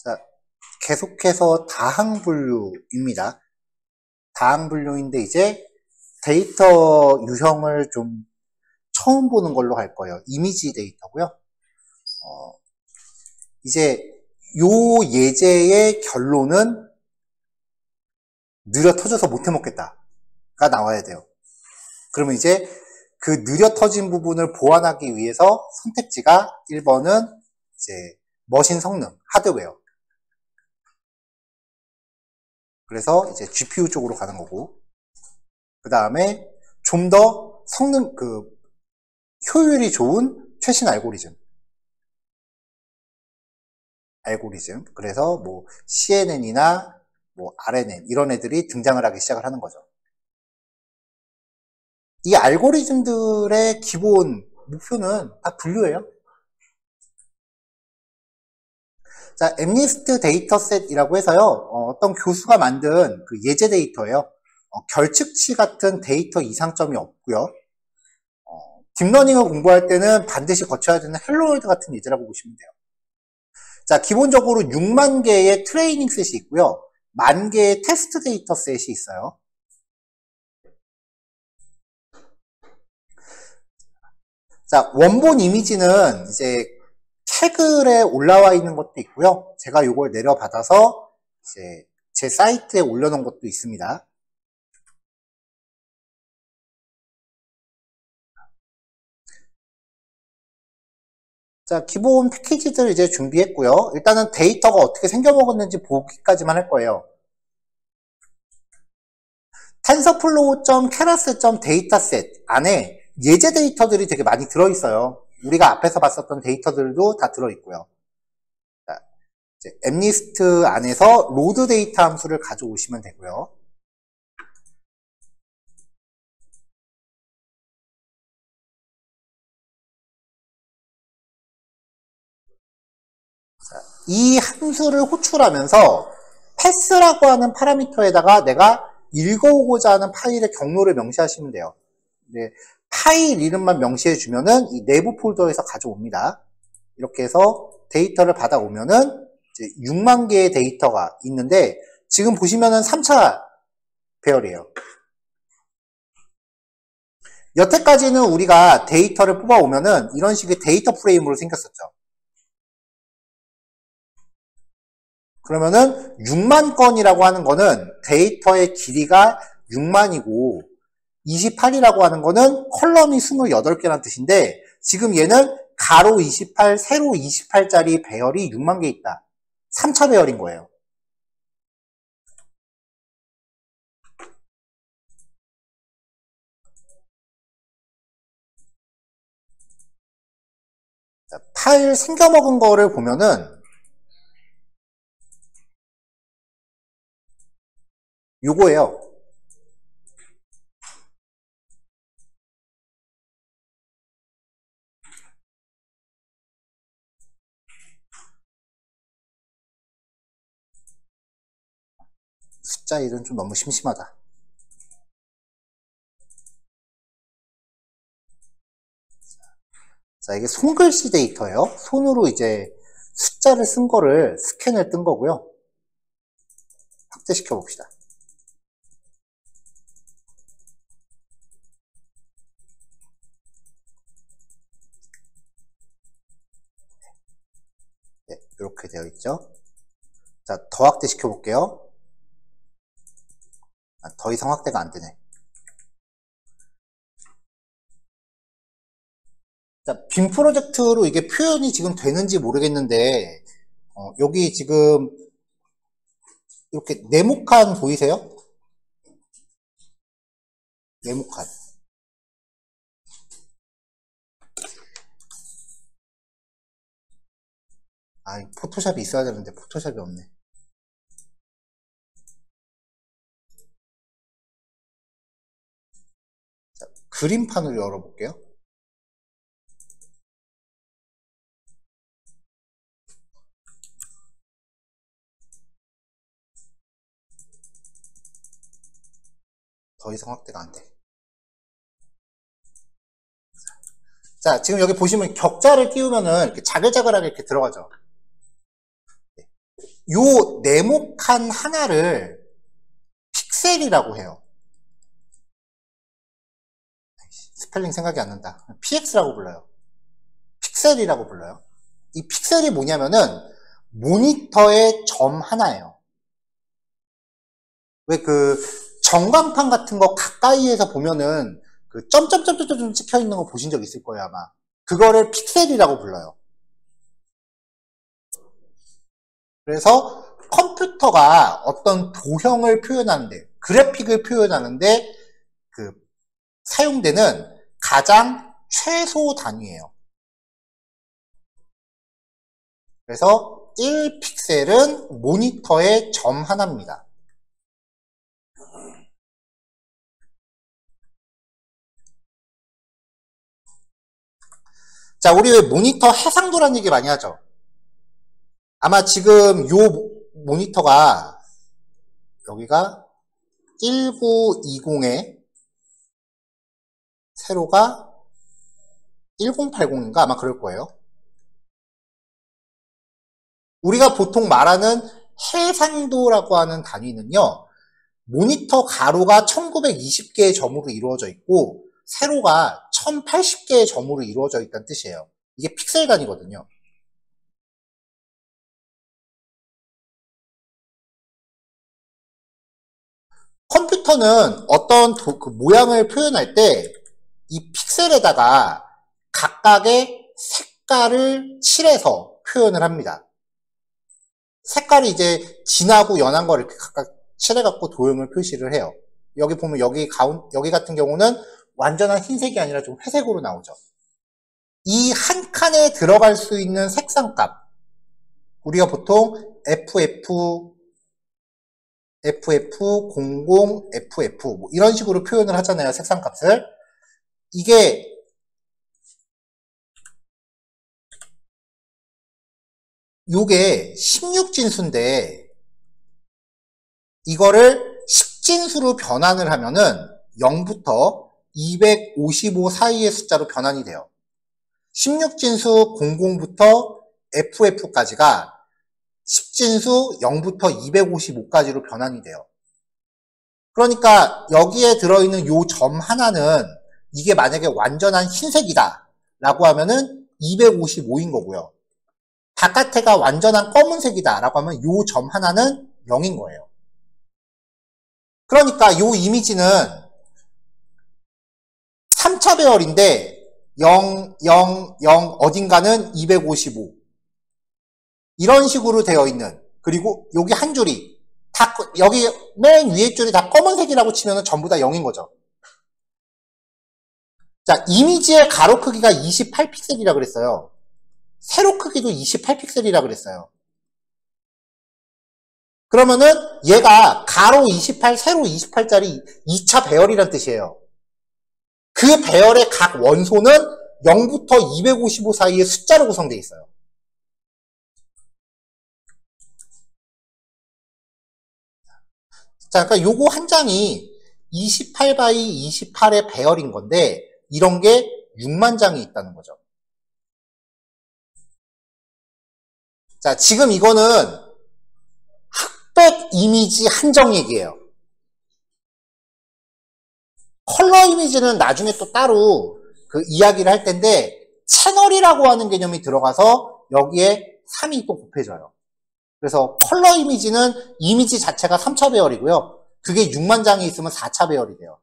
자, 계속해서 다항 분류입니다. 다항 분류인데 이제 데이터 유형을 좀 처음 보는 걸로 할 거예요. 이미지 데이터고요. 이제 요 예제의 결론은 느려 터져서 못 해먹겠다가 나와야 돼요. 그러면 이제 그 느려 터진 부분을 보완하기 위해서 선택지가 1번은 이제 머신 성능, 하드웨어. 그래서 이제 GPU 쪽으로 가는 거고, 그 다음에 좀 더 성능, 효율이 좋은 최신 알고리즘. 그래서 뭐 CNN이나 뭐 RNN 이런 애들이 등장을 하기 시작을 하는 거죠. 이 알고리즘들의 기본 목표는 다 분류예요. 자, MNIST 데이터셋이라고 해서요, 어떤 교수가 만든 그 예제 데이터예요. 결측치 같은 데이터 이상점이 없고요. 딥러닝을 공부할 때는 반드시 거쳐야 되는 헬로월드 같은 예제라고 보시면 돼요. 자, 기본적으로 6만 개의 트레이닝 셋이 있고요. 1만 개의 테스트 데이터 셋이 있어요. 자, 원본 이미지는 이제 태글에 올라와 있는 것도 있고요. 제가 이걸 내려받아서 이제 제 사이트에 올려놓은 것도 있습니다. 자, 기본 패키지들 이제 준비했고요. 일단은 데이터가 어떻게 생겨먹었는지 보기까지만 할 거예요. tensorflow.keras.dataset 안에 예제 데이터들이 되게 많이 들어있어요. 우리가 앞에서 봤었던 데이터들도 다 들어있고요. 자, 이제 MNIST 안에서 로드 데이터 함수를 가져오시면 되고요. 자, 이 함수를 호출하면서 패스라고 하는 파라미터에다가 내가 읽어오고자 하는 파일의 경로를 명시하시면 돼요. 네, 파일 이름만 명시해주면은 이 내부 폴더에서 가져옵니다. 이렇게 해서 데이터를 받아오면은 이제 6만 개의 데이터가 있는데 지금 보시면은 3차 배열이에요. 여태까지는 우리가 데이터를 뽑아오면은 이런 식의 데이터 프레임으로 생겼었죠. 그러면은 6만 건이라고 하는 거는 데이터의 길이가 6만이고 28이라고 하는 거는 컬럼이 28개라는 뜻인데 지금 얘는 가로 28, 세로 28짜리 배열이 6만 개 있다. 3차 배열인 거예요. 자, 파일 생겨먹은 거를 보면은 요거예요. 숫자 1은 좀 너무 심심하다. 자, 이게 손글씨 데이터예요. 손으로 이제 숫자를 쓴 거를 스캔을 뜬 거고요. 확대시켜 봅시다. 네, 이렇게 되어 있죠. 자, 더 확대시켜 볼게요. 더 이상 확대가 안 되네. 자, 빔 프로젝트로 이게 표현이 지금 되는지 모르겠는데, 여기 지금 이렇게 네모칸 보이세요? 네모칸. 아, 포토샵이 있어야 되는데 포토샵이 없네. 자, 그림판을 열어볼게요. 더 이상 확대가 안 돼. 자, 지금 여기 보시면 격자를 띄우면은 이렇게 자글자글하게 이렇게 들어가죠. 네. 요 네모칸 하나를 픽셀이라고 해요. 스펠링 생각이 안 난다. PX라고 불러요. 픽셀이라고 불러요. 이 픽셀이 뭐냐면은 모니터의 점 하나예요. 왜 그 전광판 같은 거 가까이에서 보면은 그 점점점점점 찍혀 있는 거 보신 적 있을 거예요, 아마. 그거를 픽셀이라고 불러요. 그래서 컴퓨터가 어떤 도형을 표현하는데, 그래픽을 표현하는데 그 사용되는 가장 최소 단위예요. 그래서 1픽셀은 모니터의 점 하나입니다. 자, 우리 왜 모니터 해상도라는 얘기 많이 하죠? 아마 지금 요 모니터가 여기가 1920에 세로가 1080인가 아마 그럴 거예요. 우리가 보통 말하는 해상도라고 하는 단위는요, 모니터 가로가 1920개의 점으로 이루어져 있고 세로가 1080개의 점으로 이루어져 있다는 뜻이에요. 이게 픽셀 단위거든요. 컴퓨터는 어떤 그 모양을 표현할 때 이 픽셀에다가 각각의 색깔을 칠해서 표현을 합니다. 색깔이 이제 진하고 연한 걸 이렇게 각각 칠해갖고 도형을 표시를 해요. 여기 보면 여기 같은 경우는 완전한 흰색이 아니라 좀 회색으로 나오죠. 이 한 칸에 들어갈 수 있는 색상값, 우리가 보통 FF00, FF 뭐 이런 식으로 표현을 하잖아요, 색상값을. 이게 요게 16진수인데 이거를 10진수로 변환을 하면은 0부터 255 사이의 숫자로 변환이 돼요. 16진수 00부터 FF까지가 10진수 0부터 255까지로 변환이 돼요. 그러니까 여기에 들어있는 요 점 하나는 이게 만약에 완전한 흰색이다 라고 하면은 255인 거고요. 바깥에가 완전한 검은색이다 라고 하면 요 점 하나는 0인 거예요. 그러니까 요 이미지는 3차 배열인데 0, 0, 0 어딘가는 255 이런 식으로 되어 있는, 그리고 여기 한 줄이 다 여기 맨 위에 줄이 다 검은색이라고 치면 전부 다 0인 거죠. 자, 이미지의 가로 크기가 28픽셀이라 그랬어요. 세로 크기도 28픽셀이라 그랬어요. 그러면은 얘가 가로 28, 세로 28짜리 2차 배열이란 뜻이에요. 그 배열의 각 원소는 0부터 255 사이의 숫자로 구성되어 있어요. 자, 그러니까 요거 한 장이 28 x 28의 배열인 건데 이런 게 6만 장이 있다는 거죠. 자, 지금 이거는 흑백 이미지 한정 얘기예요. 컬러 이미지는 나중에 또 따로 그 이야기를 할 텐데 채널이라고 하는 개념이 들어가서 여기에 3이 또 곱해져요. 그래서 컬러 이미지는 이미지 자체가 3차 배열이고요. 그게 6만 장이 있으면 4차 배열이 돼요.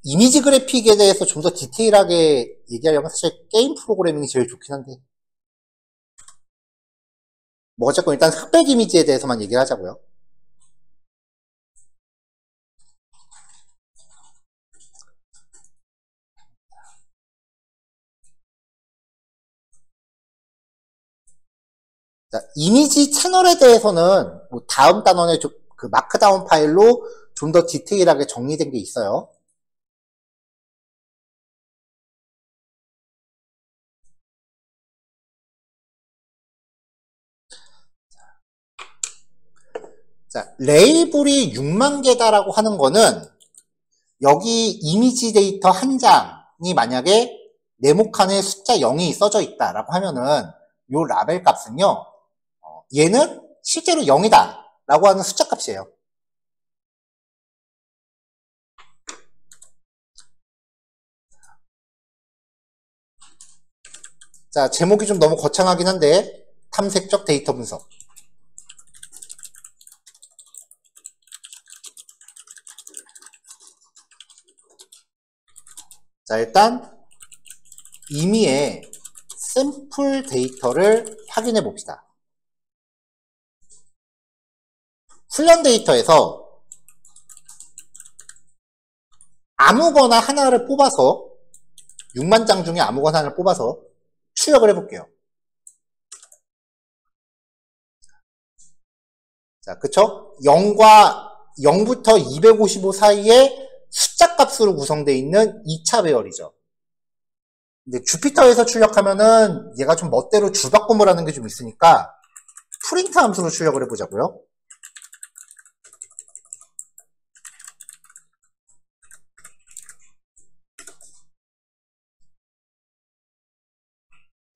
이미지 그래픽에 대해서 좀 더 디테일하게 얘기하려면 사실 게임 프로그래밍이 제일 좋긴 한데 뭐 어쨌건 일단 흑백 이미지에 대해서만 얘기를 하자고요. 자, 이미지 채널에 대해서는 뭐 다음 단원에 그 마크다운 파일로 좀 더 디테일하게 정리된 게 있어요. 자, 레이블이 6만 개다라고 하는 거는 여기 이미지 데이터 한 장이 만약에 네모칸에 숫자 0이 써져 있다라고 하면은 요 라벨 값은요, 얘는 실제로 0이다 라고 하는 숫자 값이에요. 자, 제목이 좀 너무 거창하긴 한데 탐색적 데이터 분석. 자, 일단 임의의 샘플 데이터를 확인해 봅시다. 훈련 데이터에서 아무거나 하나를 뽑아서 6만 장 중에 아무거나 하나를 뽑아서 출력을 해볼게요. 자, 그쵸? 0부터 255 사이에 숫자 값으로 구성되어 있는 2차 배열이죠. 근데 주피터에서 출력하면은 얘가 좀 멋대로 줄바꿈을 하는 게 좀 있으니까 프린트 함수로 출력을 해보자고요.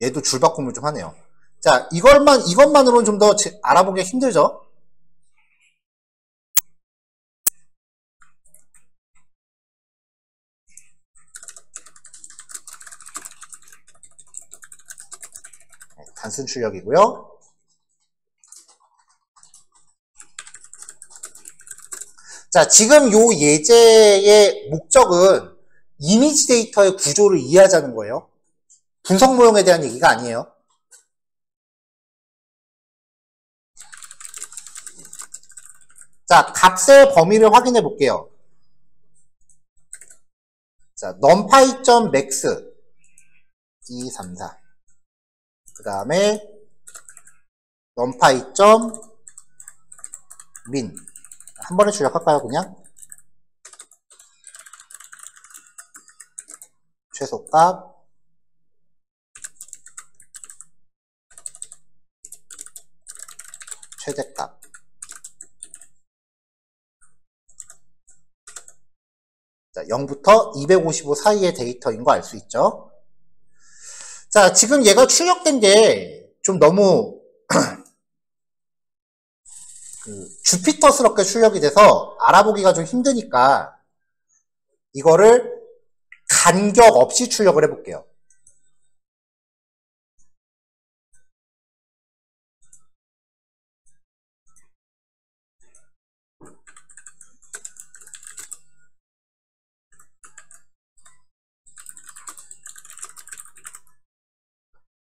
얘도 줄바꿈을 좀 하네요. 자, 이것만으로는 좀 더 알아보기 힘들죠? 단순 출력이고요. 자, 지금 요 예제의 목적은 이미지 데이터의 구조를 이해하자는 거예요. 분석 모형에 대한 얘기가 아니에요. 자, 값의 범위를 확인해 볼게요. 자, numpy.max 2, 3, 4. 그 다음에 numpy.min 한 번에 출력할까요, 그냥? 최소값 최대값. 자, 0부터 255 사이의 데이터인 거 알 수 있죠? 자, 지금 얘가 출력된 게 좀 너무 주피터스럽게 출력이 돼서 알아보기가 좀 힘드니까 이거를 간격 없이 출력을 해볼게요.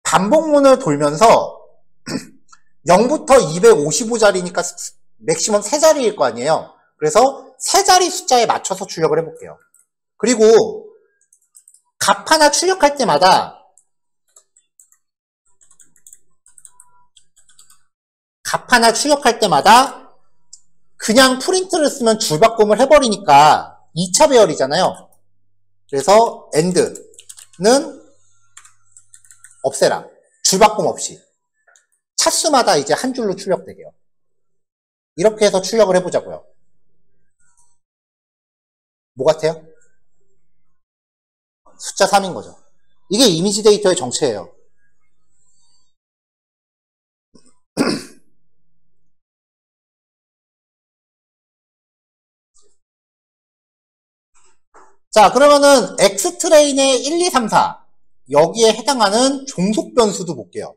반복문을 돌면서 0부터 255자리니까 맥시멈 3자리일 거 아니에요. 그래서 3자리 숫자에 맞춰서 출력을 해볼게요. 그리고 값 하나 출력할 때마다 그냥 프린트를 쓰면 줄바꿈을 해버리니까 2차 배열이잖아요. 그래서 end는 없애라. 줄바꿈 없이. 차수마다 이제 한 줄로 출력되게요. 이렇게 해서 출력을 해보자고요. 뭐 같아요? 숫자 3인 거죠. 이게 이미지 데이터의 정체예요. 자, 그러면은 X트레인의 1, 2, 3, 4 여기에 해당하는 종속 변수도 볼게요.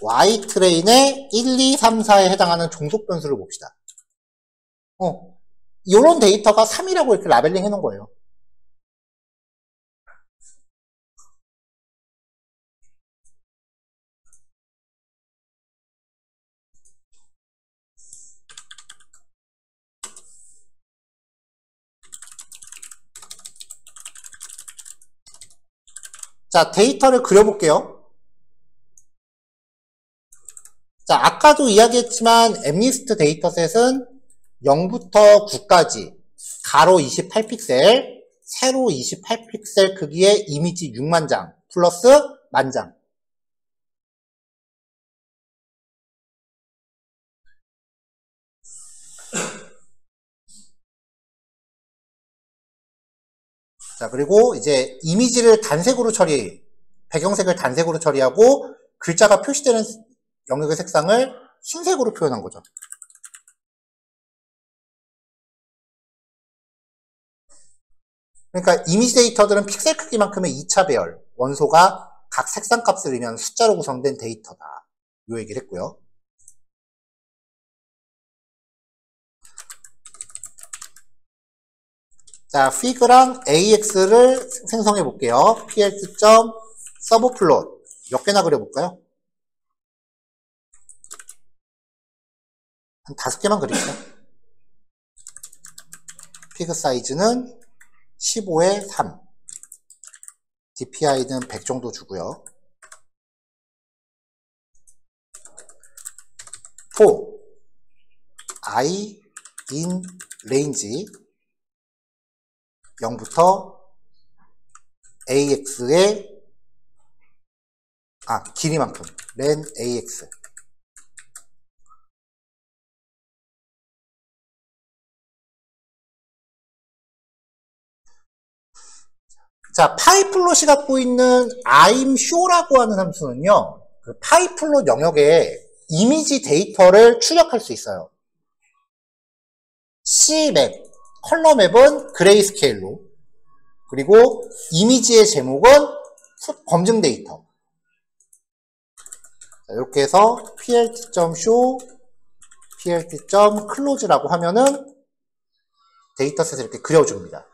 Y트레인의 1, 2, 3, 4에 해당하는 종속 변수를 봅시다. 이런 데이터가 3이라고 이렇게 라벨링 해놓은 거예요. 자, 데이터를 그려볼게요. 자, 아까도 이야기했지만 엠리스트 데이터셋은 0부터 9까지 가로 28픽셀 세로 28픽셀 크기의 이미지 6만 장 플러스 만장. 자, 그리고 이제 이미지를 단색으로 배경색을 단색으로 처리하고 글자가 표시되는 영역의 색상을 흰색으로 표현한 거죠. 그러니까 이미지 데이터들은 픽셀 크기만큼의 2차 배열, 원소가 각 색상 값을 의미하는 숫자로 구성된 데이터다. 요 얘기를 했고요. 자, fig랑 AX를 생성해 볼게요. plt.servplot 몇 개나 그려볼까요? 한 5개만 그릴게요. fig 사이즈는 15에 3. DPI는 100 정도 주고요. for i in range 0부터 AX의 길이만큼 len AX. 자, 파이플롯이 갖고 있는 I'm show라고 하는 함수는요, 그 파이플롯 영역에 이미지 데이터를 출력할 수 있어요. C맵, 컬러 맵은 그레이스케일로, 그리고 이미지의 제목은 검증 데이터. 자, 이렇게 해서 plt.show, plt.close라고 하면은 데이터셋을 이렇게 그려줍니다.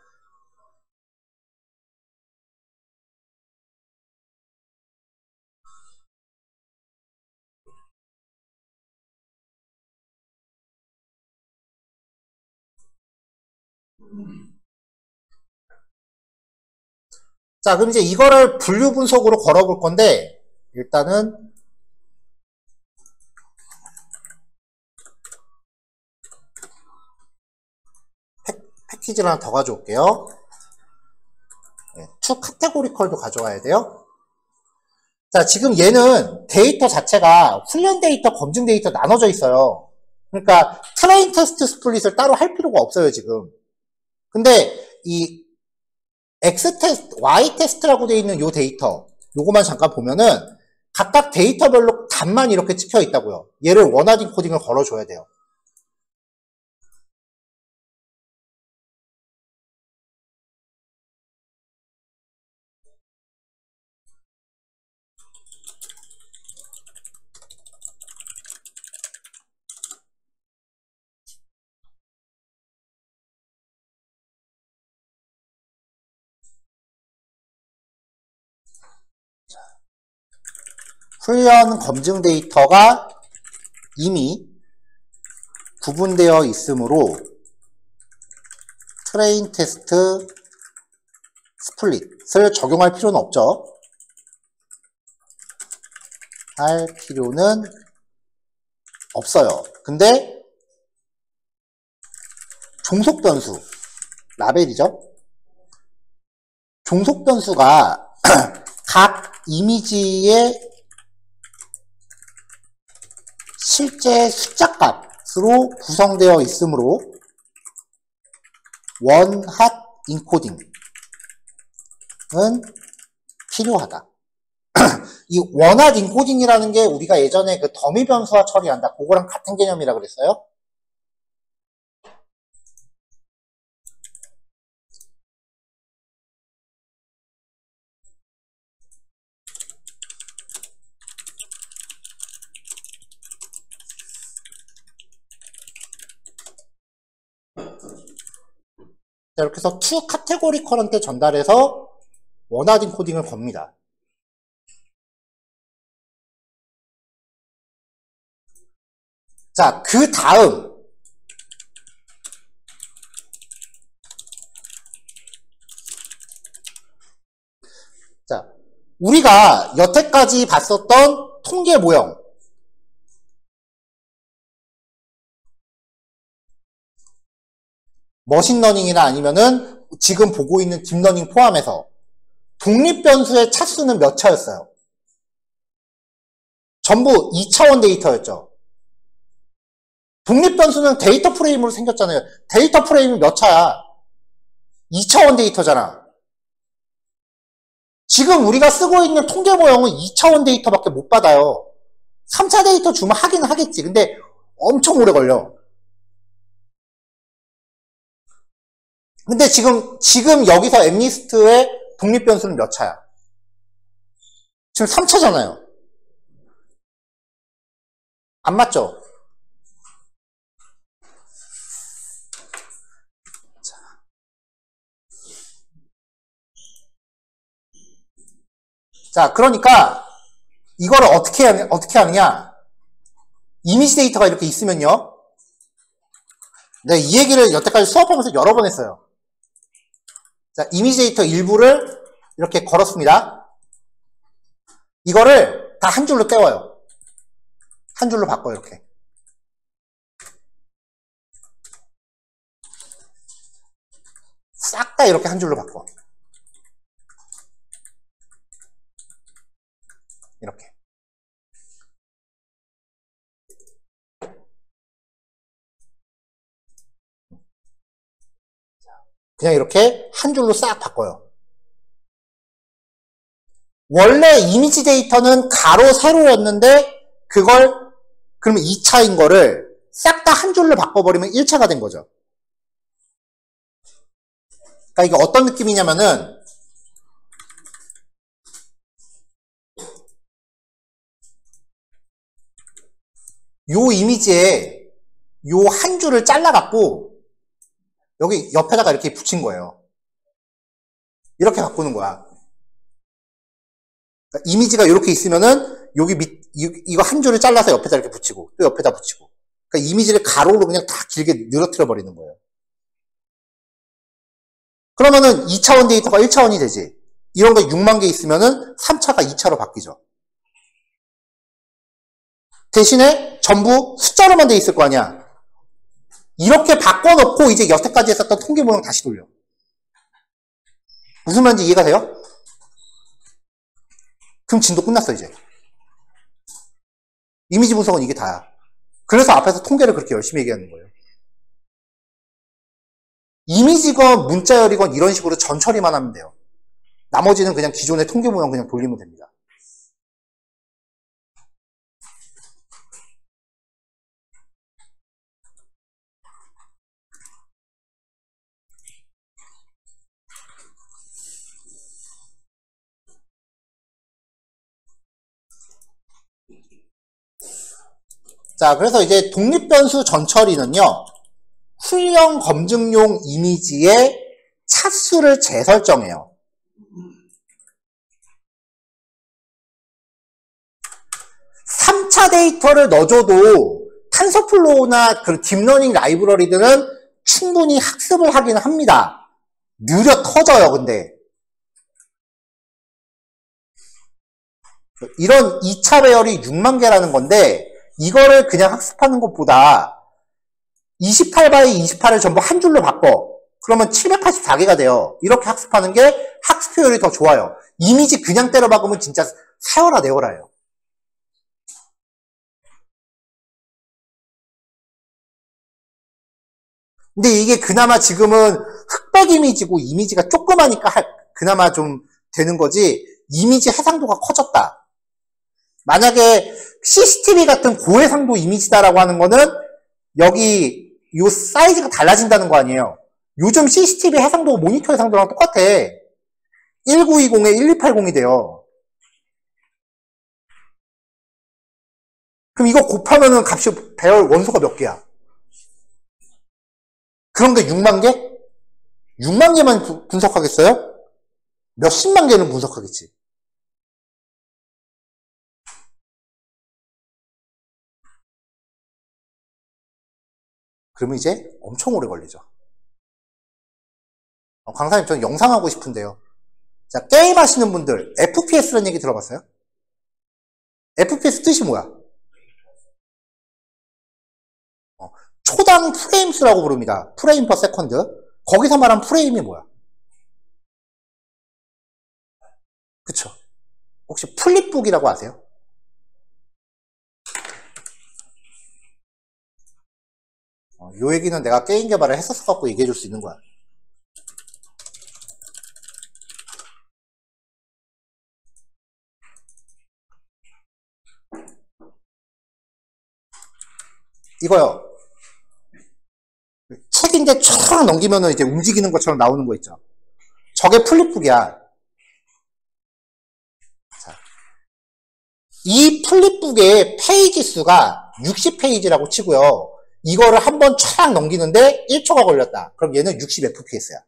자, 그럼 이제 이거를 분류 분석으로 걸어볼 건데, 일단은 패키지를 하나 더 가져올게요. 네, to categorical도 가져와야 돼요. 자, 지금 얘는 데이터 자체가 훈련 데이터, 검증 데이터 나눠져 있어요. 그러니까 트레인 테스트 스플릿을 따로 할 필요가 없어요, 지금. 근데 이 X 테스트, Y 테스트라고 되어 있는 요 데이터, 요거만 잠깐 보면은 각각 데이터별로 값만 이렇게 찍혀 있다고요. 얘를 원하는 코딩을 걸어줘야 돼요. 훈련 검증 데이터가 이미 구분되어 있으므로 트레인 테스트 스플릿을 적용할 필요는 없죠. 할 필요는 없어요. 근데 종속 변수, 라벨이죠. 종속 변수가 각 이미지의 실제 숫자 값으로 구성되어 있으므로 원핫 인코딩은 필요하다. 이 원핫 인코딩이라는 게 우리가 예전에 그 더미 변수화 처리한다, 그거랑 같은 개념이라 그랬어요. 자, 이렇게 해서 to categorical한테 전달해서 원핫 인코딩을 겁니다. 자, 그 다음 자, 우리가 여태까지 봤었던 통계 모형, 머신러닝이나 아니면은 지금 보고 있는 딥러닝 포함해서 독립변수의 차수는 몇 차였어요? 전부 2차원 데이터였죠. 독립변수는 데이터 프레임으로 생겼잖아요. 데이터 프레임이 몇 차야? 2차원 데이터잖아. 지금 우리가 쓰고 있는 통계 모형은 2차원 데이터밖에 못 받아요. 3차 데이터 주면 하기는 하겠지. 근데 엄청 오래 걸려. 근데 지금 여기서 엠니스트의 독립변수는 몇 차야? 지금 3차잖아요. 안 맞죠? 자, 그러니까 이거를 어떻게 하느냐? 이미지 데이터가 이렇게 있으면요. 내가 이 얘기를 여태까지 수업하면서 여러 번 했어요. 자, 이미지 데이터 일부를 이렇게 걸었습니다. 이거를 다 한 줄로 떼워요. 한 줄로 바꿔요, 이렇게. 싹 다 이렇게 한 줄로 바꿔. 이렇게. 그냥 이렇게 한 줄로 싹 바꿔요. 원래 이미지 데이터는 가로, 세로였는데 그걸 그러면 2차인 거를 싹 다 한 줄로 바꿔버리면 1차가 된 거죠. 그러니까 이게 어떤 느낌이냐면은 요 이미지에 요 한 줄을 잘라갖고 여기 옆에다가 이렇게 붙인 거예요. 이렇게 바꾸는 거야. 그러니까 이미지가 이렇게 있으면은 여기 이거 한 줄을 잘라서 옆에다 이렇게 붙이고 또 옆에다 붙이고. 그러니까 이미지를 가로로 그냥 다 길게 늘어뜨려 버리는 거예요. 그러면은 2차원 데이터가 1차원이 되지. 이런 거 6만 개 있으면은 3차가 2차로 바뀌죠. 대신에 전부 숫자로만 돼 있을 거 아니야. 이렇게 바꿔놓고 이제 여태까지 했었던 통계 모형 다시 돌려. 무슨 말인지 이해가 돼요? 그럼 진도 끝났어 이제. 이미지 분석은 이게 다야. 그래서 앞에서 통계를 그렇게 열심히 얘기하는 거예요. 이미지건 문자열이건 이런 식으로 전처리만 하면 돼요. 나머지는 그냥 기존의 통계 모형 그냥 돌리면 됩니다. 자, 그래서 이제 독립변수 전처리는요, 훈련 검증용 이미지의 차수를 재설정해요. (3차) 데이터를 넣어줘도 탄소플로우나 그 딥러닝 라이브러리들은 충분히 학습을 하긴 합니다. 느려 터져요, 근데. 이런 2차 배열이 6만 개라는 건데, 이거를 그냥 학습하는 것보다 28by 28을 전부 한 줄로 바꿔. 그러면 784개가 돼요. 이렇게 학습하는 게 학습 효율이 더 좋아요. 이미지 그냥 때려 박으면 진짜 사열아 내어라예요. 근데 이게 그나마 지금은 흑백 이미지고 이미지가 조그마니까 그나마 좀 되는 거지, 이미지 해상도가 커졌다. 만약에 CCTV 같은 고해상도 이미지다라고 하는 거는 여기 요 사이즈가 달라진다는 거 아니에요. 요즘 CCTV 해상도 모니터 해상도랑 똑같아. 1920에 1280이 돼요. 그럼 이거 곱하면은 값이 배열 원소가 몇 개야? 그런 게 6만 개? 6만 개만 분석하겠어요? 몇십만 개는 분석하겠지. 그러면 이제 엄청 오래 걸리죠. 강사님, 저는 영상 하고 싶은데요. 자, 게임 하시는 분들, FPS라는 얘기 들어봤어요? FPS 뜻이 뭐야? 초당 프레임 수라고 부릅니다. 프레임 퍼 세컨드. 거기서 말한 프레임이 뭐야? 그쵸? 혹시 플립북이라고 아세요? 요 얘기는 내가 게임 개발을 했었어 갖고 얘기해 줄 수 있는 거야. 이거요. 책인데 촥 넘기면은 이제 움직이는 것처럼 나오는 거 있죠. 저게 플립북이야. 자, 이 플립북의 페이지 수가 60페이지라고 치고요. 이거를 한번 촥 넘기는데 1초가 걸렸다. 그럼 얘는 60fps야.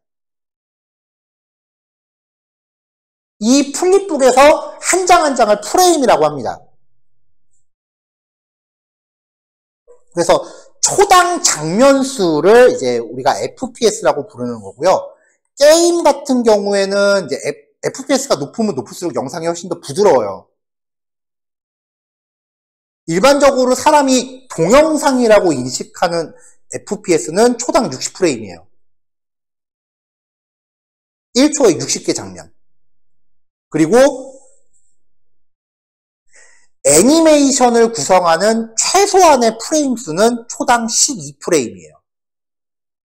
이 플립북에서 한 장 한 장을 프레임이라고 합니다. 그래서 초당 장면 수를 이제 우리가 FPS라고 부르는 거고요. 게임 같은 경우에는 이제 FPS가 높으면 높을수록 영상이 훨씬 더 부드러워요. 일반적으로 사람이 동영상이라고 인식하는 FPS는 초당 60프레임이에요. 1초에 60개 장면. 그리고 애니메이션을 구성하는 최소한의 프레임 수는 초당 12프레임이에요.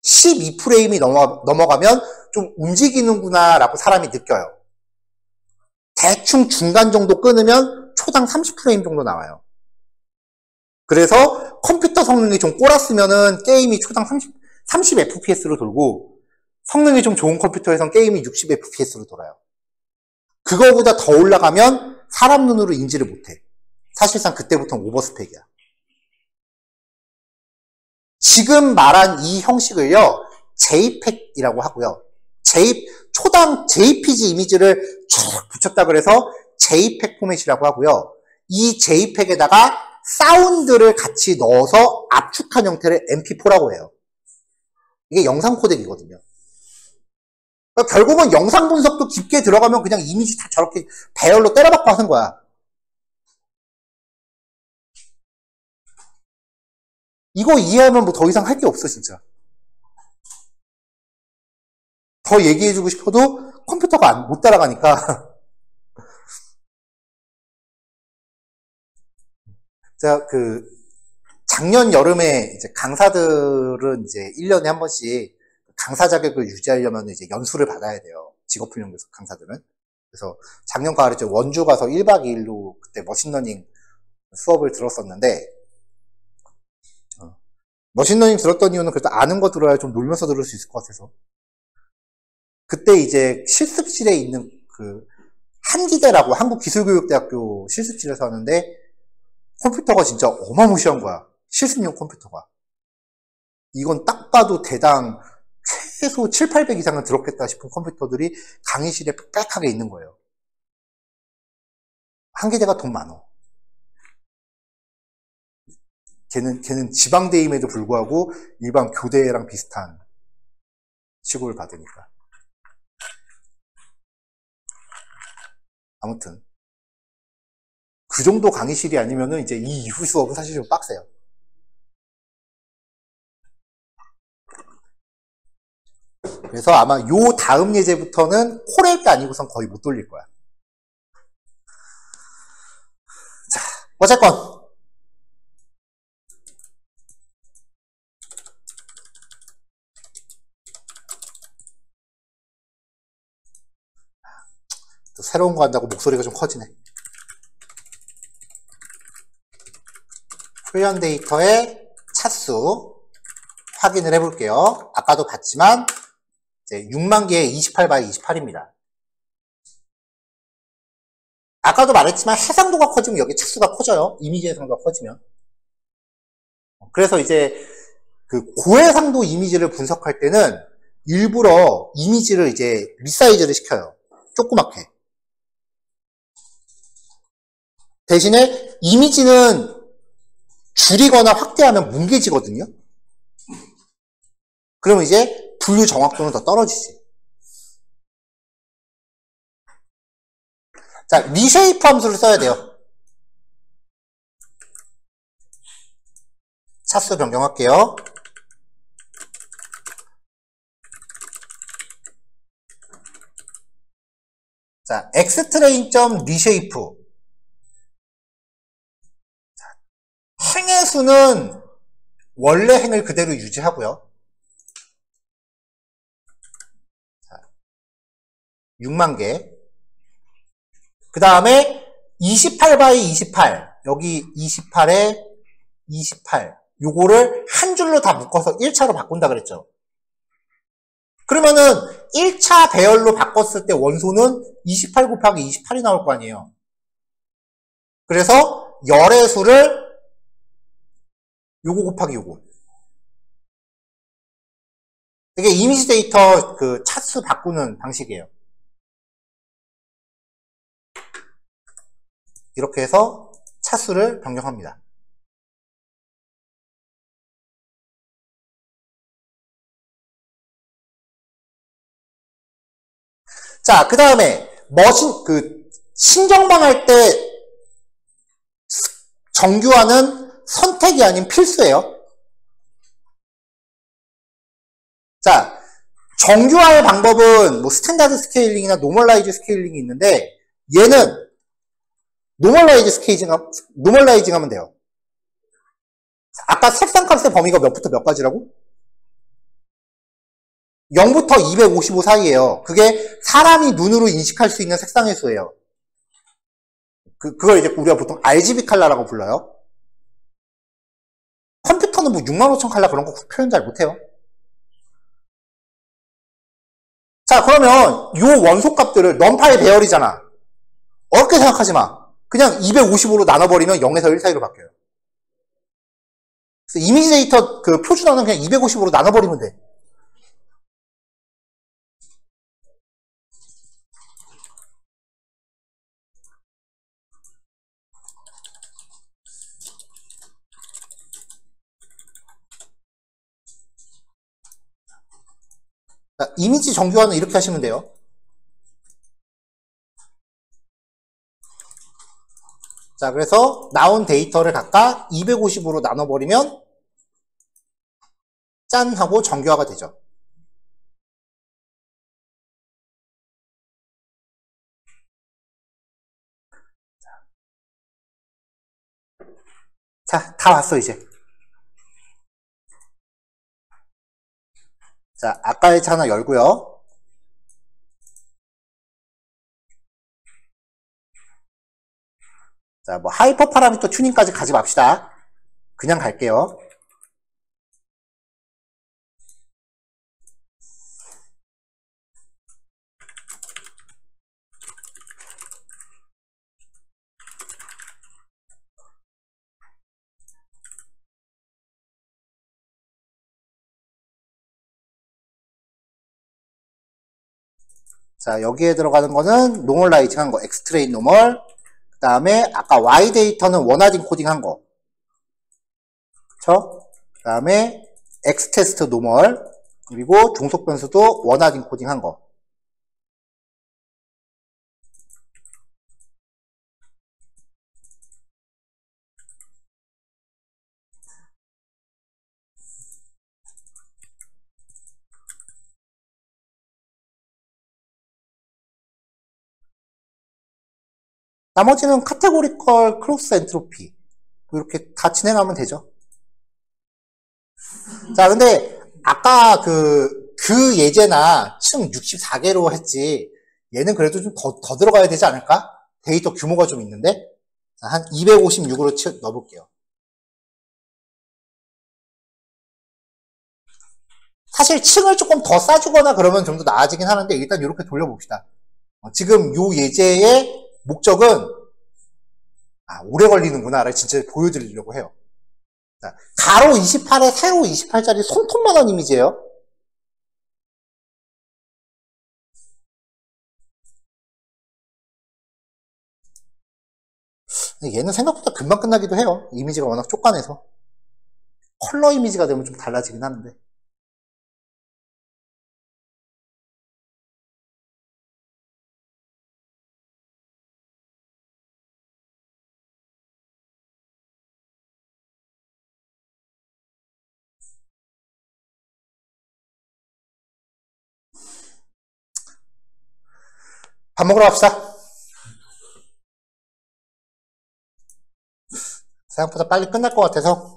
12프레임이 넘어가면 좀 움직이는구나 라고 사람이 느껴요. 대충 중간 정도 끊으면 초당 30프레임 정도 나와요. 그래서 컴퓨터 성능이 좀 꼬랐으면은 게임이 초당 30fps로 돌고, 성능이 좀 좋은 컴퓨터에선 게임이 60fps로 돌아요. 그거보다 더 올라가면 사람 눈으로 인지를 못해. 사실상 그때부터는 오버스펙이야. 지금 말한 이 형식을요, JPEG이라고 하고요. 초당 JPG 이미지를 쭉 붙였다 그래서 JPEG 포맷이라고 하고요. 이 JPEG에다가 사운드를 같이 넣어서 압축한 형태를 MP4라고 해요. 이게 영상 코덱이거든요. 그러니까 결국은 영상 분석도 깊게 들어가면 그냥 이미지 다 저렇게 배열로 때려박고 하는 거야. 이거 이해하면 뭐 더 이상 할 게 없어, 진짜. 더 얘기해주고 싶어도 컴퓨터가 못 따라가니까. 제가 작년 여름에 이제 강사들은 이제 1년에 한 번씩 강사 자격을 유지하려면 이제 연수를 받아야 돼요. 직업훈련교사 강사들은. 그래서 작년 가을에 원주 가서 1박 2일로 그때 머신러닝 수업을 들었었는데, 머신러닝 들었던 이유는 그래도 아는 거 들어야 좀 놀면서 들을 수 있을 것 같아서. 그때 이제 실습실에 있는 한기대라고 한국기술교육대학교 실습실에서 하는데, 컴퓨터가 진짜 어마무시한 거야. 실습용 컴퓨터가. 이건 딱 봐도 대당 최소 7, 800 이상은 들었겠다 싶은 컴퓨터들이 강의실에 빽빽하게 있는 거예요. 한기대가 돈 많어. 걔는 지방대임에도 불구하고 일반 교대랑 비슷한 취급을 받으니까. 아무튼 그 정도 강의실이 아니면은 이제 이 이후 수업은 사실 좀 빡세요. 그래서 아마 요 다음 예제부터는 코렐 게 아니고선 거의 못 돌릴 거야. 자, 어쨌건 또 새로운 거 한다고 목소리가 좀 커지네. 훈련 데이터의 차수 확인을 해볼게요. 아까도 봤지만 이제 6만 개에 28x28입니다. 아까도 말했지만 해상도가 커지면 여기 차수가 커져요. 이미지 해상도가 커지면. 그래서 이제 고해상도 이미지를 분석할 때는 일부러 이미지를 이제 리사이즈를 시켜요. 조그맣게. 대신에 이미지는 줄이거나 확대하면 뭉개지거든요. 그러면 이제 분류 정확도는 더 떨어지지. 자, 리쉐이프 함수를 써야 돼요. 차수 변경할게요. 자, xtrain.reshape. 행의 수는 원래 행을 그대로 유지하고요. 6만 개. 그 다음에 28 by 28. 여기 28에 28. 요거를 한 줄로 다 묶어서 1차로 바꾼다 그랬죠. 그러면은 1차 배열로 바꿨을 때 원소는 28 곱하기 28이 나올 거 아니에요. 그래서 열의 수를 요거 곱하기 요거. 이게 이미지 데이터 그 차수 바꾸는 방식이에요. 이렇게 해서 차수를 변경합니다. 자, 그 다음에 신정만 할 때 정규화는 선택이 아닌 필수예요. 자, 정규화의 방법은 뭐 스탠다드 스케일링이나 노멀라이즈 스케일링이 있는데 얘는 노멀라이징 하면 돼요. 아까 색상값의 범위가 몇부터 몇 가지라고? 0부터 255 사이에요. 그게 사람이 눈으로 인식할 수 있는 색상의 수예요. 그걸 이제 우리가 보통 RGB 컬러라고 불러요. 컴퓨터는 뭐 65,000 컬러 그런 거 표현 잘 못해요. 자, 그러면 요 원소 값들을 넘파의 배열이잖아. 어렵게 생각하지 마. 그냥 255로 나눠버리면 0에서 1 사이로 바뀌어요. 그래서 이미지 데이터 그 표준어는 그냥 255로 나눠버리면 돼. 자, 이미지 정규화는 이렇게 하시면 돼요. 자, 그래서 나온 데이터를 각각 250으로 나눠버리면 짠 하고 정규화가 되죠. 자, 다 왔어 이제. 자, 아까의 차 하나 열고요. 자, 뭐 하이퍼 파라미터 튜닝까지 가지 맙시다. 그냥 갈게요. 자, 여기에 들어가는 거는 노멀라이징 한 거, 엑스트레인 노멀. 그 다음에 아까 Y 데이터는 원하딩 코딩 한 거. 그쵸? 그 다음에 X 테스트 노멀. 그리고 종속 변수도 원하딩 코딩 한 거. 나머지는 카테고리컬 크로스 엔트로피. 이렇게 다 진행하면 되죠. 자, 근데 아까 그 예제나 층 64개로 했지. 얘는 그래도 좀 더 들어가야 되지 않을까? 데이터 규모가 좀 있는데. 자, 한 256으로 넣어볼게요. 사실 층을 조금 더 싸주거나 그러면 좀 더 나아지긴 하는데 일단 이렇게 돌려봅시다. 지금 요 예제의 목적은 오래 걸리는구나를 진짜 보여드리려고 해요. 자, 가로 28에 세로 28짜리 손톱만한 이미지예요. 얘는 생각보다 금방 끝나기도 해요. 이미지가 워낙 쫓간해서. 컬러 이미지가 되면 좀 달라지긴 하는데. 밥 먹으러 갑시다. 생각보다 빨리 끝날 것 같아서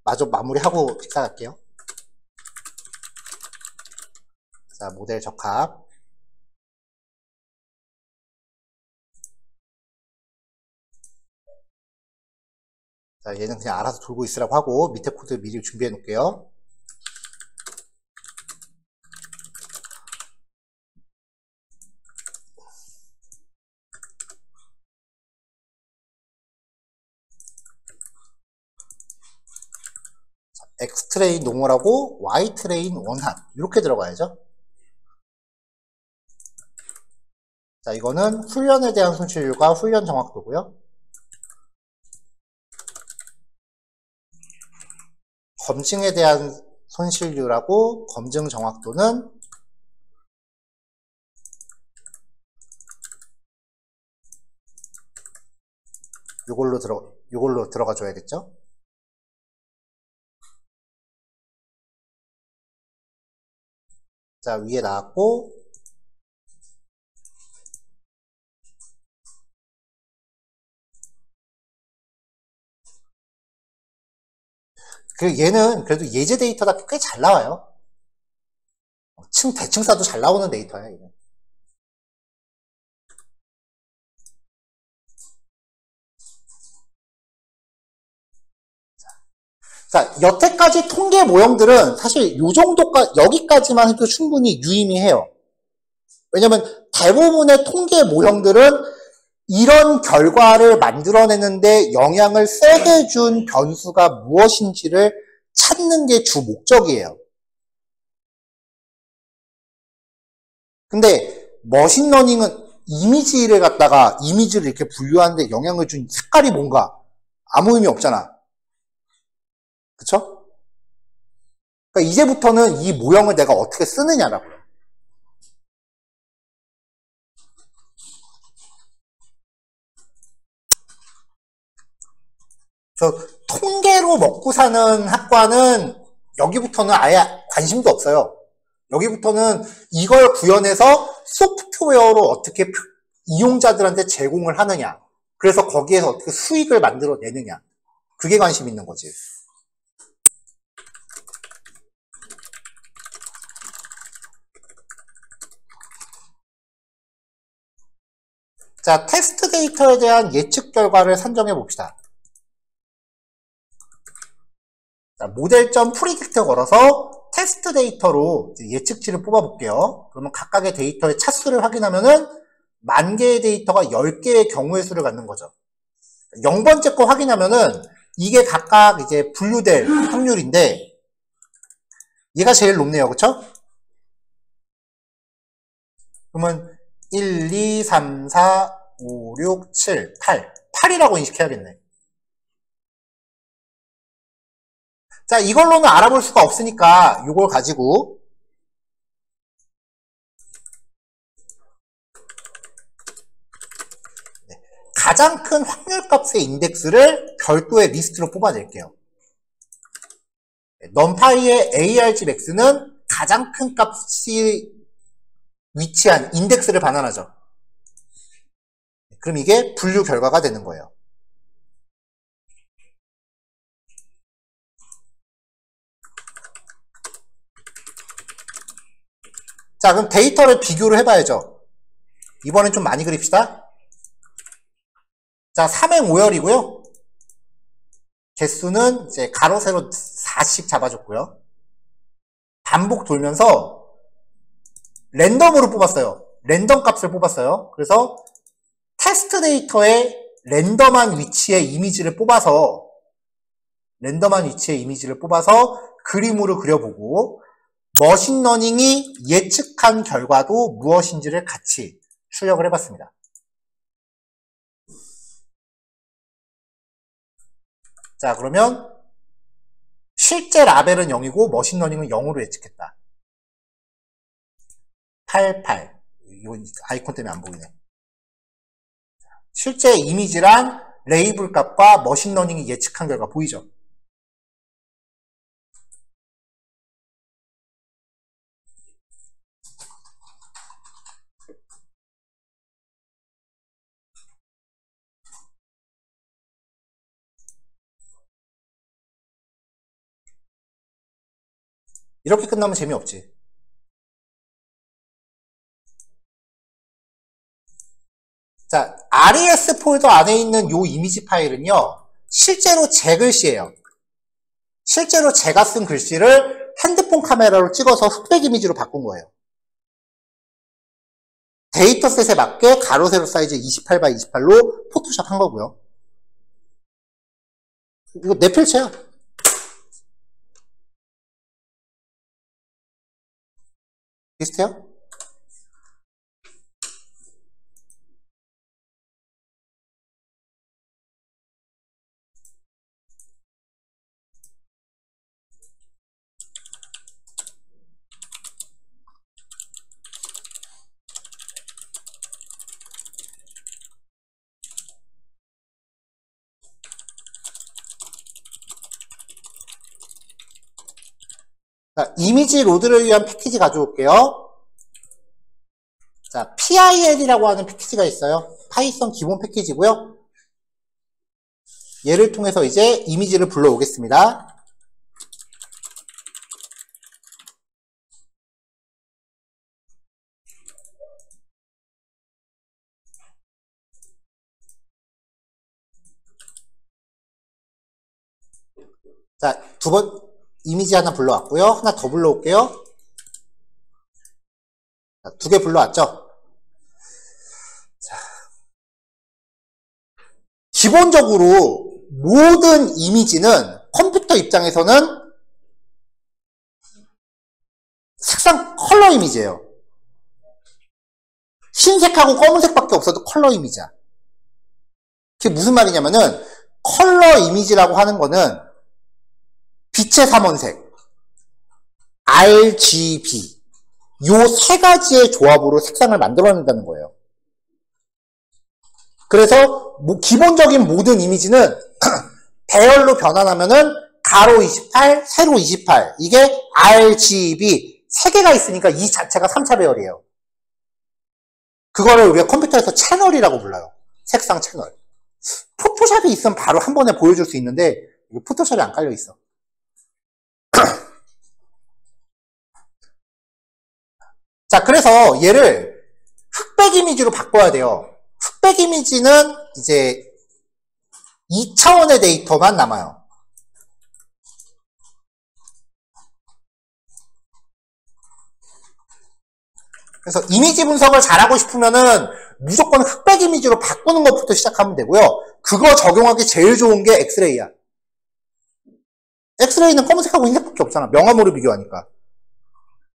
마저 마무리하고 식사할게요. 자, 모델 적합. 자, 얘는 그냥 알아서 돌고 있으라고 하고 밑에 코드 미리 준비해 놓을게요. X 트레인 노멀하고 Y 트레인 원핫 이렇게 들어가야죠. 자, 이거는 훈련에 대한 손실률과 훈련 정확도고요. 검증에 대한 손실률하고 검증 정확도는 요걸로 들어가 줘야겠죠. 자, 위에 나왔고 그리고 얘는 그래도 예제 데이터가 꽤 잘 나와요. 대층 싸도 잘 나오는 데이터야, 얘는. 자, 여태까지 통계 모형들은 사실 요 여기까지만 해도 충분히 유의미해요. 왜냐면 대부분의 통계 모형들은 이런 결과를 만들어내는데 영향을 세게 준 변수가 무엇인지를 찾는 게 주 목적이에요. 근데 머신러닝은 이미지를 이렇게 분류하는데 영향을 준 색깔이 뭔가 아무 의미 없잖아. 그쵸? 그러니까 이제부터는 이 모형을 내가 어떻게 쓰느냐라고요. 통계로 먹고 사는 학과는 여기부터는 아예 관심도 없어요. 여기부터는 이걸 구현해서 소프트웨어로 어떻게 이용자들한테 제공을 하느냐. 그래서 거기에서 어떻게 수익을 만들어내느냐. 그게 관심 있는 거지. 자, 테스트 데이터에 대한 예측 결과를 산정해 봅시다. 자, 모델.프리딕트 걸어서 테스트 데이터로 예측치를 뽑아볼게요. 그러면 각각의 데이터의 차수를 확인하면은 만 개의 데이터가 10개의 경우의 수를 갖는 거죠. 0번째 거 확인하면은 이게 각각 이제 분류될 확률인데 얘가 제일 높네요. 그쵸? 그러면 1, 2, 3, 4, 5, 6, 7, 8. 8이라고 인식해야겠네. 자, 이걸로는 알아볼 수가 없으니까 이걸 가지고 가장 큰 확률값의 인덱스를 별도의 리스트로 뽑아낼게요. numPy의 argmax는 가장 큰 값이 위치한 인덱스를 반환하죠. 그럼 이게 분류 결과가 되는 거예요. 자, 그럼 데이터를 비교를 해봐야죠. 이번엔 좀 많이 그립시다. 자, 3행 5열이고요. 개수는 이제 가로 세로 4씩 잡아줬고요. 반복 돌면서 랜덤으로 뽑았어요. 랜덤 값을 뽑았어요. 그래서 테스트 데이터에 랜덤한 위치의 이미지를 뽑아서 그림으로 그려보고 머신러닝이 예측한 결과도 무엇인지를 같이 출력을 해봤습니다. 자, 그러면 실제 라벨은 0이고 머신러닝은 0으로 예측했다. 88. 이건 아이콘 때문에 안 보이네. 실제 이미지랑 레이블 값과 머신러닝이 예측한 결과 보이죠? 이렇게 끝나면 재미없지. 자, RES 폴더 안에 있는 요 이미지 파일은요, 실제로 제 글씨예요. 실제로 제가 쓴 글씨를 핸드폰 카메라로 찍어서 흑백 이미지로 바꾼 거예요. 데이터셋에 맞게 가로 세로 사이즈 28x 28로 포토샵 한 거고요. 이거 내 필체야. 비슷해요? 자, 이미지 로드를 위한 패키지 가져올게요. 자, PIL이라고 하는 패키지가 있어요. 파이썬 기본 패키지고요. 얘를 통해서 이제 이미지를 불러오겠습니다. 자, 이미지 하나 불러왔고요. 하나 더 불러올게요. 두 개 불러왔죠? 자, 기본적으로 모든 이미지는 컴퓨터 입장에서는 색상 컬러 이미지예요. 흰색하고 검은색밖에 없어도 컬러 이미지야. 그게 무슨 말이냐면은 컬러 이미지라고 하는 거는 빛의 삼원색, RGB 요 세 가지의 조합으로 색상을 만들어낸다는 거예요. 그래서 기본적인 모든 이미지는 배열로 변환하면은 가로 28, 세로 28 이게 RGB 세 개가 있으니까 이 자체가 3차 배열이에요. 그거를 우리가 컴퓨터에서 채널이라고 불러요. 색상 채널. 포토샵이 있으면 바로 한 번에 보여줄 수 있는데 포토샵이 안 깔려 있어. 자, 그래서 얘를 흑백 이미지로 바꿔야 돼요. 흑백 이미지는 이제 2차원의 데이터만 남아요. 그래서 이미지 분석을 잘하고 싶으면은 무조건 흑백 이미지로 바꾸는 것부터 시작하면 되고요. 그거 적용하기 제일 좋은 게 엑스레이야. 엑스레이는 검은색하고 흰색밖에 없잖아. 명암으로 비교하니까.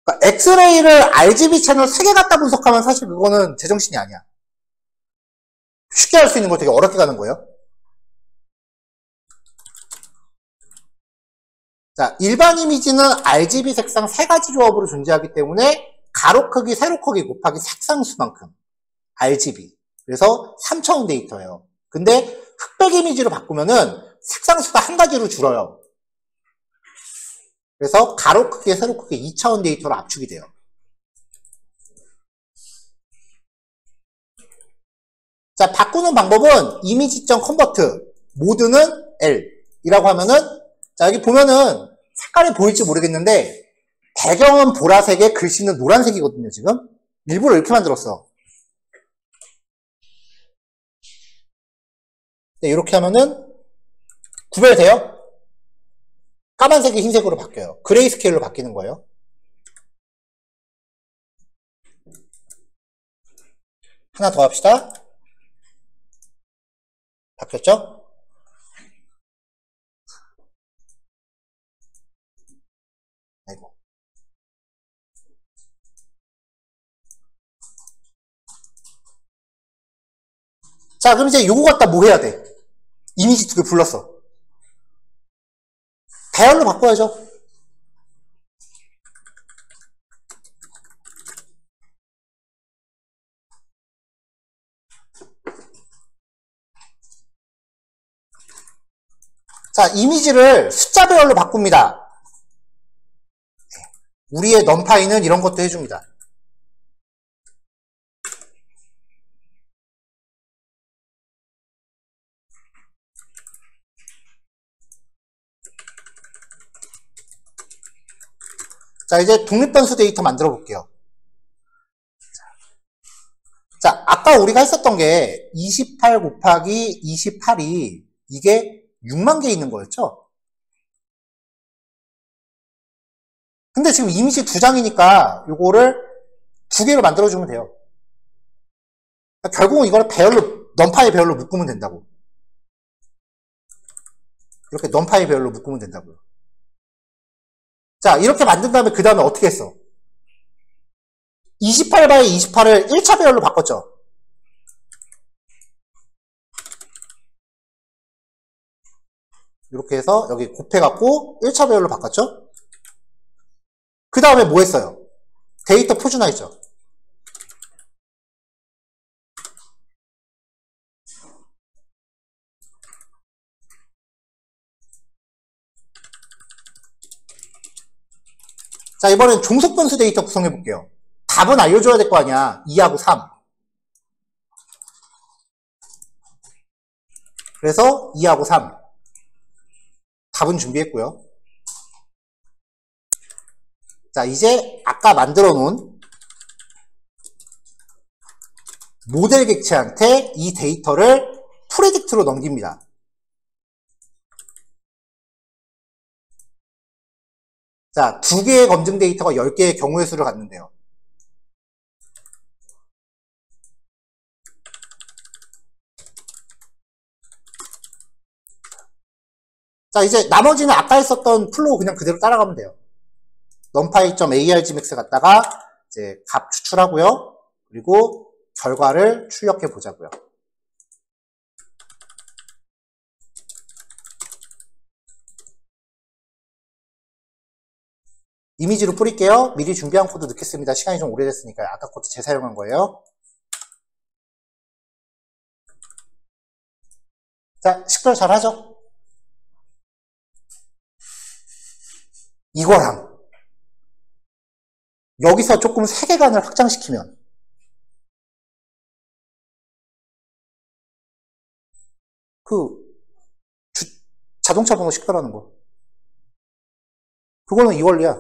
그러니까 엑스레이를 RGB 채널 3개 갖다 분석하면 사실 그거는 제정신이 아니야. 쉽게 할 수 있는 거 되게 어렵게 가는 거예요. 자, 일반 이미지는 RGB 색상 3가지 조합으로 존재하기 때문에 가로 크기, 세로 크기 곱하기 색상 수만큼 RGB. 그래서 3차원 데이터예요. 근데 흑백 이미지로 바꾸면은 색상 수가 한 가지로 줄어요. 그래서 가로 크기, 세로 크기 2차원 데이터로 압축이 돼요. 자, 바꾸는 방법은 이미지.컨버트 모드는 L 이라고 하면은 자, 여기 보면은 색깔이 보일지 모르겠는데 배경은 보라색에 글씨는 노란색이거든요, 지금. 일부러 이렇게 만들었어. 네, 이렇게 하면은 구별돼요? 까만색이 흰색으로 바뀌어요. 그레이 스케일로 바뀌는 거예요. 하나 더 합시다. 바뀌었죠? 아이고. 자, 그럼 이제 요거 갖다 뭐 해야 돼? 이미지 2개 불렀어. 배열로 바꿔야죠. 자, 이미지를 숫자 배열로 바꿉니다. 우리의 넘파이는 이런 것도 해줍니다. 자, 이제 독립변수 데이터 만들어 볼게요. 자, 아까 우리가 했었던 게 28 곱하기 28이 이게 6만 개 있는 거였죠? 근데 지금 이미지 2장이니까 요거를 2개로 만들어주면 돼요. 그러니까 결국은 이걸 배열로, 넘파의 배열로 묶으면 된다고. 이렇게 넘파의 배열로 묶으면 된다고요. 자, 이렇게 만든 다음에 그 다음에 어떻게 했어? 28바이 28을 1차 배열로 바꿨죠? 이렇게 해서 여기 곱해갖고 1차 배열로 바꿨죠? 그 다음에 뭐 했어요? 데이터 표준화했죠? 자, 이번엔 종속변수 데이터 구성해 볼게요. 답은 알려줘야 될 거 아니야. 2하고 3. 그래서 2하고 3. 답은 준비했고요. 자, 이제 아까 만들어 놓은 모델 객체한테 이 데이터를 프레딕트로 넘깁니다. 자, 2개의 검증 데이터가 10개의 경우의 수를 갖는데요. 자, 이제 나머지는 아까 했었던 플로우 그냥 그대로 따라가면 돼요. numpy.argmax 갖다가 이제 값 추출하고요. 그리고 결과를 출력해 보자고요. 이미지로 뿌릴게요. 미리 준비한 코드 넣겠습니다. 시간이 좀 오래됐으니까 아까 코드 재사용한 거예요. 자, 식별 잘 하죠? 이거랑 여기서 조금 세계관을 확장시키면 자동차 번호 식별하는 거 그거는 이 원리야.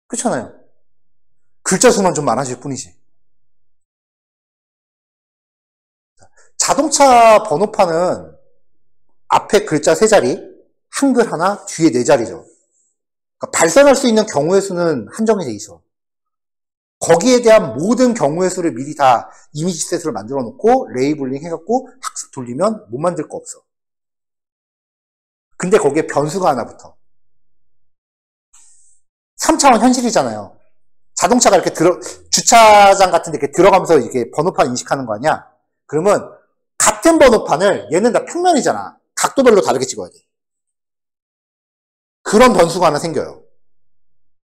그렇잖아요. 글자 수만 좀 많아질 뿐이지. 자동차 번호판은 앞에 글자 3자리, 한글 하나, 뒤에 4자리죠. 그러니까 발생할 수 있는 경우의 수는 한정이 돼 있어. 거기에 대한 모든 경우의 수를 미리 다 이미지 셋으로 만들어 놓고 레이블링 해갖고 학습 돌리면 못 만들 거 없어. 근데 거기에 변수가 하나 붙어. 3차원 현실이잖아요. 자동차가 이렇게 주차장 같은 데 이렇게 들어가면서 이렇게 번호판 인식하는 거 아니야? 그러면 같은 번호판을 얘는 다 평면이잖아. 각도별로 다르게 찍어야 돼. 그런 변수가 하나 생겨요.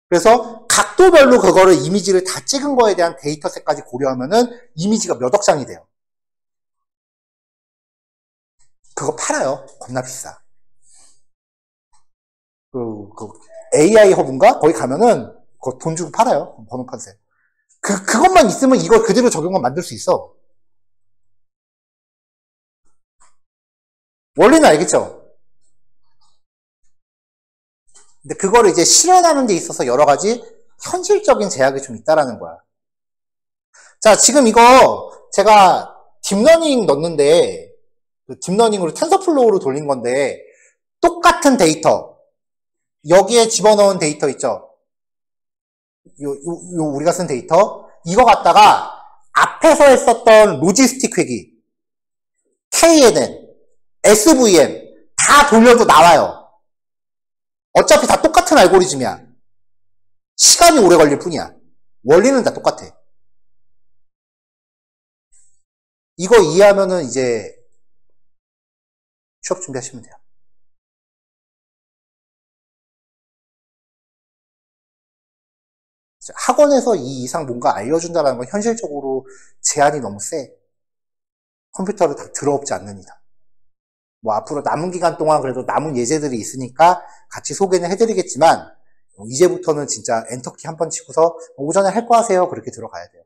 그래서 각도별로 그거를 이미지를 다 찍은 거에 대한 데이터셋까지 고려하면은 이미지가 몇 억 장이 돼요. 그거 팔아요. 겁나 비싸. AI 허브인가? 거기 가면은 그거 돈 주고 팔아요. 번호판셋. 그것만 있으면 이걸 그대로 적용만 만들 수 있어. 원리는 알겠죠? 근데 그거를 이제 실현하는 데 있어서 여러 가지 현실적인 제약이 좀 있다라는 거야. 자, 지금 이거 제가 딥러닝 넣는데, 딥러닝으로 텐서플로우로 돌린 건데, 똑같은 데이터, 여기에 집어넣은 데이터 있죠? 우리가 쓴 데이터, 이거 갖다가 앞에서 했었던 로지스틱 회기, KNN, SVM, 다 돌려도 나와요. 어차피 다 똑같은 알고리즘이야. 시간이 오래 걸릴 뿐이야. 원리는 다 똑같아. 이거 이해하면은 이제 취업 준비하시면 돼요. 학원에서 이 이상 뭔가 알려준다는 건 현실적으로 제한이 너무 세. 컴퓨터를 다 들어옵지 않는 이상. 뭐 앞으로 남은 기간 동안 그래도 남은 예제들이 있으니까 같이 소개는 해드리겠지만 이제부터는 진짜 엔터키 한 번 치고서 오전에 할 거 하세요. 그렇게 들어가야 돼요.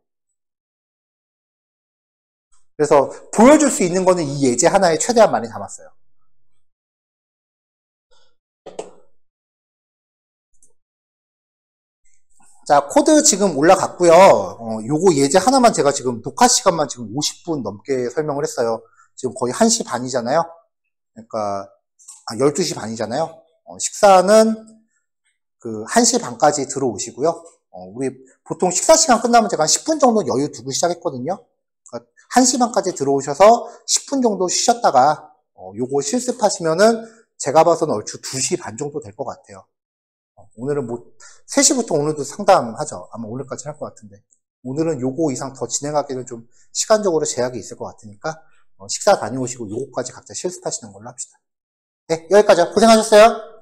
그래서 보여줄 수 있는 거는 이 예제 하나에 최대한 많이 담았어요. 자, 코드 지금 올라갔고요. 요거 예제 하나만 제가 지금 녹화 시간만 지금 50분 넘게 설명을 했어요. 지금 거의 1시 반이잖아요. 그러니까 12시 반이잖아요. 식사는 그 1시 반까지 들어오시고요. 우리 보통 식사 시간 끝나면 제가 한 10분 정도 여유 두고 시작했거든요. 그러니까 1시 반까지 들어오셔서 10분 정도 쉬셨다가 요거 실습하시면은 제가 봐서는 얼추 2시 반 정도 될 것 같아요. 오늘은 뭐 3시부터 오늘도 상담하죠. 아마 오늘까지 할 것 같은데 오늘은 요거 이상 더 진행하기는 좀 시간적으로 제약이 있을 것 같으니까 식사 다녀오시고 요거까지 각자 실습하시는 걸로 합시다. 네, 여기까지요. 고생하셨어요.